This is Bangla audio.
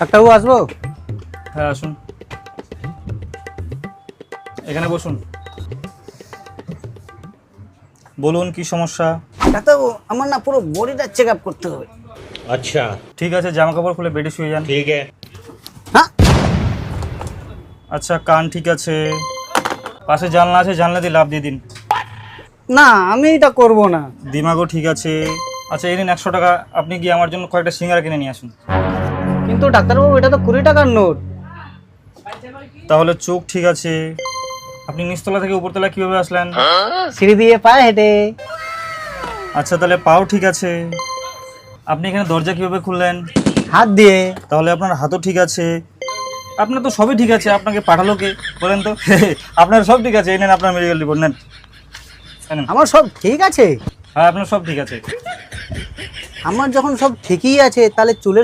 ডাক্তারবাবু আসবো? হ্যাঁ আসুন, এখানে বসুন। বলুন কি সমস্যা? ডাক্তারবাবু আমার না পুরো বডিটা চেক আপ করতে হবে। अच्छा ঠিক আছে, জামা কাপড় খুলে বেডে শুয়ে যান। ठीक है। হ্যাঁ, আচ্ছা, কান ঠিক আছে, পাশে জানলা আছে, জানলা দিয়ে লাফ দিয়ে দিন। না আমি এটা করব না। দিমাগও ঠিক আছে। আচ্ছা এই নিন 100 টাকা, আপনি গিয়ে আমার জন্য কয়েকটা সিঙ্গারা কিনে নিয়ে আসুন। কিন্তু ডাক্তারবাবু এটা তো 20 টাকার নোট। তাহলে চোখ ঠিক আছে, আপনি নিচতলা থেকে উপরতলা কিভাবে আসলেন? সিঁড়ি দিয়ে পায়ে হেঁটে। আচ্ছা তাহলে পাও ঠিক আছে, আপনি এখানে দরজা কিভাবে খুললেন? হাত দিয়ে। তাহলে আপনার হাতও ঠিক আছে, আপনার তো সবই ঠিক আছে, আপনাকে পাঠালো কে বলেন তো? আপনার সব ঠিক আছে, এই নেন আপনার মেডিকেল রিপোর্ট নেন। এই নেন। আমার সব ঠিক আছে? হ্যাঁ আপনার সব ঠিক আছে। আমার যখন সব ঠিকই আছে তাহলে চুলের